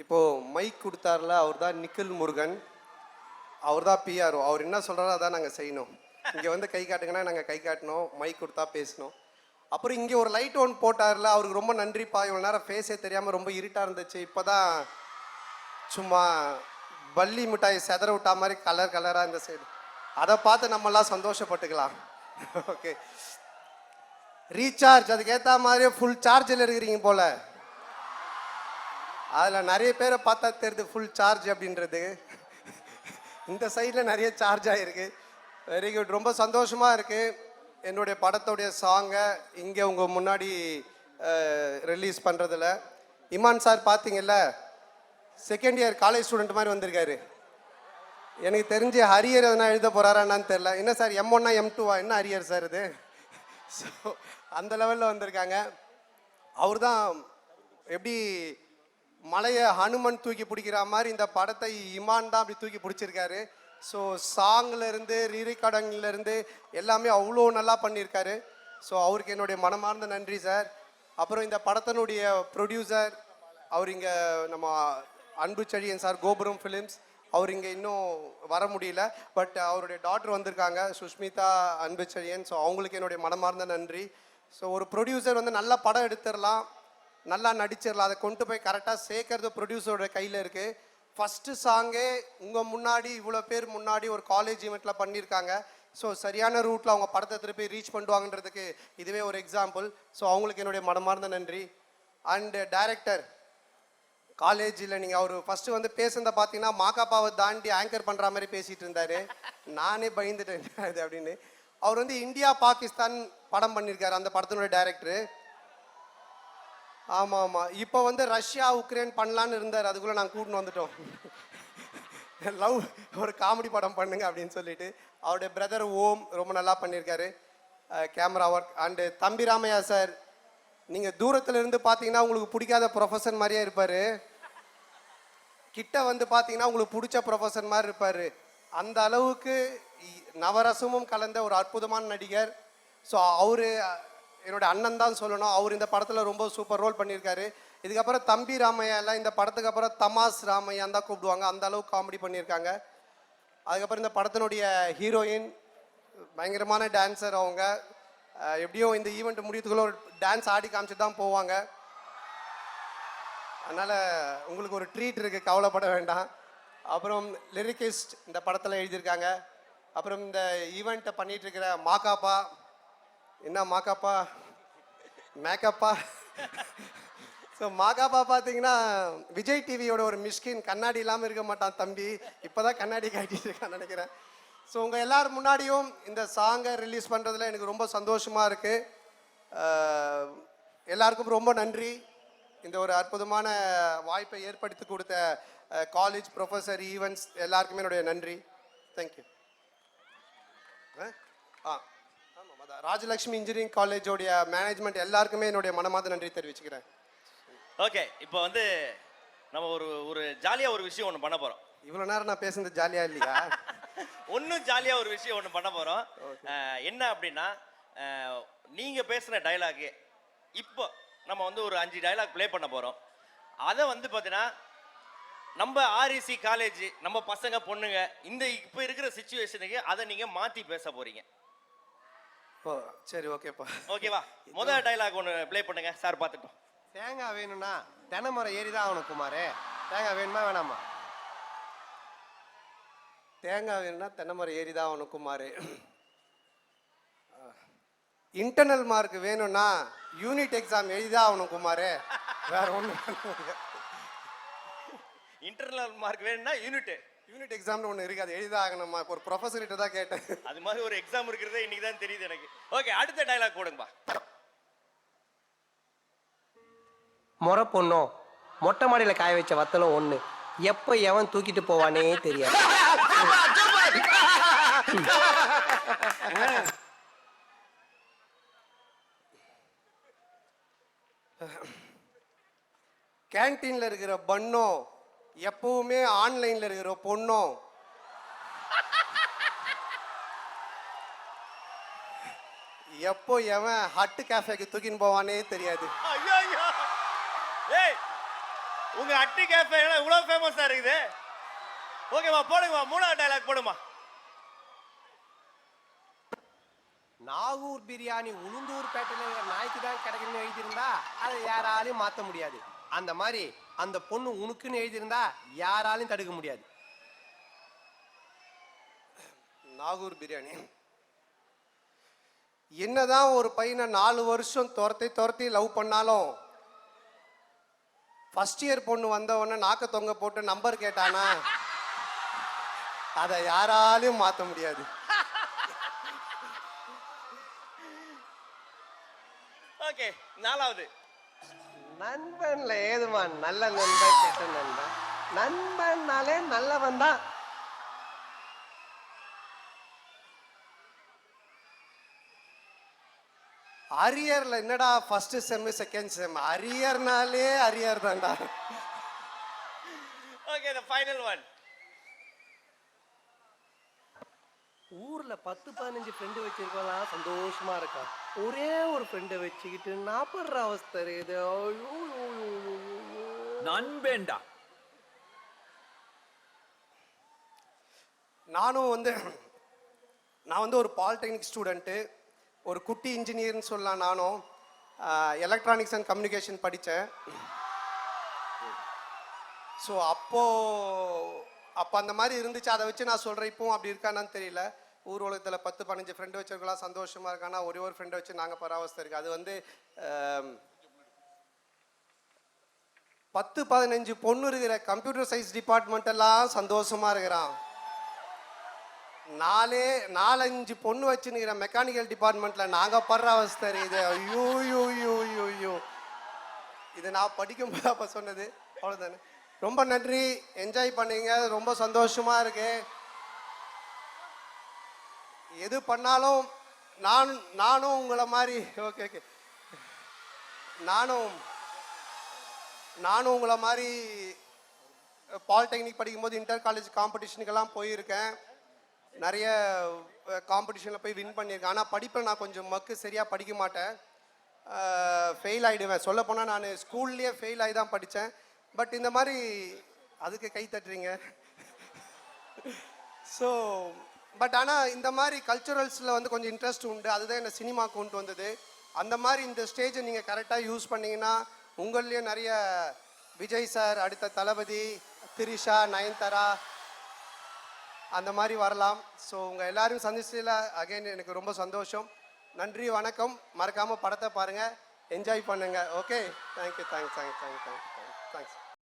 இப்போது மைக் கொடுத்தாருல, அவர் தான் நிக்கில் முருகன். அவர் தான் பிஆர்ஓ. அவர் என்ன சொல்கிறாரோ அதான் நாங்கள் செய்யணும். இங்கே வந்து கை காட்டுங்கன்னா நாங்கள் கை காட்டணும், மைக் கொடுத்தா பேசணும். அப்புறம் இங்கே ஒரு லைட் ஒன்று போட்டார்ல, அவருக்கு ரொம்ப நன்றிப்பா. இவ்வளோ நேரம் ஃபேஸே தெரியாமல் ரொம்ப இருட்டாக இருந்துச்சு. இப்போ தான் சும்மா பல்லி மிட்டாய் செதற விட்டா மாதிரி கலர் கலராக இந்த சைடு. அதை பார்த்து நம்மளாம் சந்தோஷப்பட்டுக்கலாம். ஓகே, ரீசார்ஜ் அதுக்கு ஏற்ற மாதிரியே ஃபுல் சார்ஜில் இருக்கிறீங்க போல். அதில் நிறைய பேரை பார்த்தா தெரியுது ஃபுல் சார்ஜ் அப்படின்றது. இந்த சைடில் நிறைய சார்ஜ் ஆகிருக்கு. வெரி குட், ரொம்ப சந்தோஷமாக இருக்குது. என்னுடைய படத்தோடைய சாங்கை இங்கே உங்கள் முன்னாடி ரிலீஸ் பண்ணுறதில். இமான் சார் பார்த்தீங்கல்ல, செகண்ட் இயர் காலேஜ் ஸ்டூடெண்ட் மாதிரி வந்திருக்காரு. எனக்கு தெரிஞ்சு ஹரியர் எதனா எழுத போகிறாரான்னு தெரில. என்ன சார் M1 M2 என்ன ஹரியர் சார் இது? ஸோ அந்த லெவலில் வந்திருக்காங்க. அவர் தான் எப்படி மலையை ஹனுமன் தூக்கி பிடிக்கிற மாதிரி இந்த படத்தை இமான் தான் அப்படி தூக்கி பிடிச்சிருக்காரு. ஸோ சாங்லேருந்து ரீரெக்கார்டிங்லேருந்து எல்லாமே அவ்வளோ நல்லா பண்ணியிருக்காரு. ஸோ அவருக்கு என்னுடைய மனமார்ந்த நன்றி சார். அப்புறம் இந்த படத்தினுடைய ப்ரொடியூசர் அவர் இங்கே நம்ம அன்பு செழியன் சார், கோபுரம் ஃபிலிம்ஸ். அவர் இங்கே இன்னும் வர முடியல, பட் அவருடைய டாட்டர் வந்திருக்காங்க, சுஷ்மிதா அன்பு செழியன். ஸோ அவங்களுக்கு என்னுடைய மனமார்ந்த நன்றி. ஸோ ஒரு ப்ரொடியூசர் வந்து நல்ல படம் எடுத்துடலாம், நல்லா நடிச்சிடலாம், அதை கொண்டு போய் கரெக்டாக சேர்க்கறது ப்ரொடியூசரோட கையில் இருக்குது. ஃபஸ்ட்டு சாங்கே உங்கள் முன்னாடி இவ்வளோ பேர் முன்னாடி ஒரு காலேஜ் ஈவெண்ட்டில் பண்ணியிருக்காங்க. ஸோ சரியான ரூட்டில் அவங்க படத்தை திருப்பி ரீச் பண்ணுவாங்கன்றதுக்கு இதுவே ஒரு எக்ஸாம்பிள். ஸோ அவங்களுக்கு என்னுடைய மனமார்ந்த நன்றி. அண்டு டைரக்டர் காலேஜில் நீங்கள் அவர் ஃபஸ்ட்டு வந்து பேசுனதை பார்த்தீங்கன்னா மாக்காப்பாவை தாண்டி ஆங்கர் பண்ணுற மாதிரி பேசிகிட்டு இருந்தார். நானே பயந்துட்டேன் இது அப்படின்னு. அவர் வந்து இந்தியா பாகிஸ்தான் படம் பண்ணியிருக்காரு, அந்த படத்தினுடைய டைரக்டரு. ஆமாம் ஆமாம், இப்போ வந்து ரஷ்யா உக்ரைன் பண்ணலான்னு இருந்தார், அதுக்குள்ளே நாங்கள் கூட்டின்னு வந்துட்டோம். லவ் ஒரு காமெடி படம் பண்ணுங்க அப்படின்னு சொல்லிட்டு. அவருடைய பிரதர் ஓம் ரொம்ப நல்லா பண்ணியிருக்காரு கேமரா ஒர்க். அண்டு தம்பி ராமையா சார், நீங்கள் தூரத்தில் இருந்து பார்த்தீங்கன்னா உங்களுக்கு பிடிக்காத ப்ரொஃபஸர் மாதிரியே இருப்பார், கிட்ட வந்து பார்த்தீங்கன்னா உங்களுக்கு பிடிச்ச ப்ரொஃபஸர் மாதிரி இருப்பார். அந்த அளவுக்கு நவரசமும் கலந்த ஒரு அற்புதமான நடிகர். ஸோ அவர் என்னோட அண்ணன் தான் சொல்லணும். அவர் இந்த படத்தில் ரொம்ப சூப்பர் ரோல் பண்ணியிருக்காரு. இதுக்கப்புறம் தம்பி ராமையா எல்லாம் இந்த படத்துக்கு அப்புறம் தமாஸ் ராமையான் தான் கூப்பிடுவாங்க, அந்த அளவுக்கு காமெடி பண்ணியிருக்காங்க. அதுக்கப்புறம் இந்த படத்தினுடைய ஹீரோயின் பயங்கரமான டான்ஸர். அவங்க எப்படியும் இந்த ஈவெண்ட் முடியறதுக்குள்ள ஒரு டான்ஸ் ஆடி காமிச்சிட்டு தான் போவாங்க. அதனால் உங்களுக்கு ஒரு ட்ரீட் இருக்குது, கவலைப்பட வேண்டாம். அப்புறம் லிரிக்கிஸ்ட் இந்த படத்தில் எழுதியிருக்காங்க. அப்புறம் இந்த ஈவெண்ட்டை பண்ணிகிட்டு இருக்கிற மாக்காப்பா, என்ன மாக்காப்பா மேக்கப்பா. ஸோ மாக்காப்பா பார்த்தீங்கன்னா விஜய் டிவியோட ஒரு மிஷ்கின், கண்ணாடி இல்லாமல் இருக்க மாட்டான் தம்பி, இப்போ தான் கண்ணாடி காட்டிட்டு இருக்கான்னு நினைக்கிறேன். ஸோ உங்கள் எல்லோரும் முன்னாடியும் இந்த சாங்கை ரிலீஸ் பண்ணுறதுல எனக்கு ரொம்ப சந்தோஷமாக இருக்குது. எல்லாருக்கும் ரொம்ப நன்றி. இந்த ஒரு அற்புதமான வாய்ப்பை ஏற்படுத்தி கொடுத்த காலேஜ் ப்ரொஃபஸர் ஈவெண்ட்ஸ் எல்லாருக்குமே என்னுடைய நன்றி. தேங்க்யூ. ஆமாம், ராஜலக்ஷ்மி இன்ஜினியரிங் காலேஜோடைய மேனேஜ்மெண்ட் எல்லாருக்குமே என்னுடைய மனமார்ந்த நன்றி தெரிவிச்சுக்கிறேன். ஓகே, இப்போ வந்து நம்ம ஒரு ஒரு ஜாலியாக ஒரு விஷயம் ஒன்று பண்ண போகிறோம். இவ்வளோ நேரம் நான் பேசுனது ஜாலியாக இல்லையா? ஒன்றும் ஜாலியாக ஒரு விஷயம் ஒன்று பண்ண போகிறோம். என்ன அப்படின்னா, நீங்கள் பேசுகிற டைலாகு இப்போ நம்ம வந்து ஒரு 5 டைலாக் ப்ளே பண்ண போகிறோம். அதை வந்து பார்த்தீங்கன்னா நம்ம ஆர்இசி காலேஜ், நம்ம பசங்க பொண்ணுங்க இந்த இப்போ இருக்கிற சிச்சுவேஷனுக்கு அதை நீங்கள் மாற்றி பேச போகிறீங்க. ஓ சரி, ஓகேப்பா. ஓகேவா? முதல் டைலாக் ஒன்று ப்ளே பண்ணுங்க சார், பார்த்துட்டோம். தேங்காய் வேணும்னா தென்னைமரம் ஏறி தான் ஆகணும் குமார். தேங்காய் வேணுமா வேணாமா? தேங்காய் வேணும்னா தென்னைமரம் ஏறி தான் ஆகணும் குமார். இன்டர்னல் மார்க் வேணும்னா யூனிட் எக்ஸாம் எழுதிதான் ஆகணும் குமார், வேற ஒன்றும். இன்டர்னல் மார்க் வேணும்னா யூனிட் எக்ஸாம்னு ஒன்று இருக்குது, அது எழுதிதான் ஆகணுமா? ஒரு ப்ரொஃபஸர்கிட்ட தான் கேட்டேன். அது மாதிரி ஒரு எக்ஸாம் இருக்கிறதே இன்னைக்கு தான் தெரியுது எனக்கு. ஓகே, அடுத்த டைலாக் போடுங்கப்பா. முறை பொண்ணும் மொட்டை மாடியில் காய வச்ச வத்தலும் ஒன்று, எப்போ எவன் தூக்கிட்டு போவானே தெரியாது. கேன்டீன்ல இருக்கிற பன்னும் எப்பவுமே ஆன்லைன்ல இருக்கிற பொண்ணும் எப்போ எவன் ஹட்டு கேஃபேக்கு தூக்கின்னு போவானே தெரியாது. உங்க அட்டி கேஃபே இவ்வளவு ஃபேமஸா இருக்குது. ஓகேமா, போடுங்கம்மா, மூணாவது டைலாக் போடுமா. நாகூர் பிரியாணி உளுந்தூர் பேட்டையில் நாய்க்கு தான் கிடைக்கணும்னு எழுதியிருந்தா அதை யாராலையும் மாற்ற முடியாது. அந்த மாதிரி அந்த பொண்ணு உனக்குன்னு எழுதியிருந்தா யாராலையும் தடுக்க முடியாது. நாகூர் பிரியாணி. என்னதான் ஒரு பையனை 4 வருஷம் துரத்தி லவ் பண்ணாலும் ஃபர்ஸ்ட் இயர் பொண்ணு வந்த உடனே நாக்க தொங்க போட்டு நம்பர் கேட்டானா அதை யாராலையும் மாற்ற முடியாது. ஓகே, நாலாவது. நண்பன்ல ஏதுமா நல்ல நண்பன் கெட்ட நண்பன்? நண்பன்னாலே நல்லவன் தான். அரியர்ல என்னடா first sem second sem, அரியர்னாலே arrear தான்டா. Okay, the final one. ஊர்ல 10-15 ஃப்ரெண்டு வச்சிருக்கலாம், சந்தோஷமா இருக்கா. ஒரே ஒரு ஃப்ரெண்டை வச்சுக்கிட்டு நாப்படுற அவஸ்தை இருக்குது. நண்பேண்டா. நான் வந்து ஒரு பாலிடெக்னிக் ஸ்டூடெண்ட்டு, ஒரு குட்டி இன்ஜினியர்னு சொல்லலாம். நானும் எலக்ட்ரானிக்ஸ் அண்ட் கம்யூனிகேஷன் படித்தேன். ஸோ அப்போ அந்த மாதிரி இருந்துச்சு. அதை வச்சு நான் சொல்கிறேன். இப்போவும் அப்படி இருக்கானான்னு தெரியல. ஊர் உலகத்தில் 10-15 ஃப்ரெண்டு வச்சிருக்கலாம், சந்தோஷமாக இருக்கானா. ஒரே ஒரு ஃப்ரெண்டை வச்சு நாங்கள் பராவஸ்தை இருக்குது. அது வந்து 10-15 பொண்ணு இருக்கிற கம்ப்யூட்டர் சயின்ஸ் டிபார்ட்மெண்ட்டெல்லாம் சந்தோஷமாக இருக்கிறான். 4-5 பொண்ணு வச்சுன்னுக்கிற மெக்கானிக்கல் டிபார்ட்மெண்ட்டில் நாங்கள் படுற அவஸ்தை இருக்குது. ஐயோ யோ யோ யோ யோ. இது நான் படிக்கும்போது அப்போ சொன்னது. அவ்வளோதானே. ரொம்ப நன்றி, என்ஜாய் பண்ணீங்க, ரொம்ப சந்தோஷமாக இருக்கு. எது பண்ணாலும் நானும் உங்களை மாதிரி ஓகே நானும் உங்களை மாதிரி பாலிடெக்னிக் படிக்கும்போது இன்டர் காலேஜ் காம்படிஷனுக்கெல்லாம் போயிருக்கேன். நிறைய காம்படிஷனில் போய் வின் பண்ணியிருக்கேன். ஆனால் படிப்பில் நான் கொஞ்சம் சரியாக படிக்க மாட்டேன், ஃபெயில் ஆகிடுவேன். சொல்லப்போனால் நான் ஸ்கூல்லேயே ஃபெயில் ஆகி தான் படித்தேன். பட் இந்த மாதிரி அதுக்கு கை தட்டுறீங்க. ஸோ பட் ஆனால் இந்த மாதிரி கல்ச்சுரல்ஸில் வந்து கொஞ்சம் இன்ட்ரெஸ்ட் உண்டு. அதுதான் என்னை சினிமா கொண்டு வந்தது. அந்த மாதிரி இந்த ஸ்டேஜை நீங்கள் கரெக்டாக யூஸ் பண்ணிங்கன்னா உங்கள்லேயே நிறைய விஜய் சார், அடுத்த தளபதி, திரிஷா, நயன்தாரா அந்த மாதிரி வரலாம். ஸோ உங்கள் எல்லாரையும் சந்திச்சதில் அகைன் எனக்கு ரொம்ப சந்தோஷம். நன்றி, வணக்கம். மறக்காமல் படத்தை பாருங்கள், என்ஜாய் பண்ணுங்கள். Okay, thank you. தேங்க்ஸ்.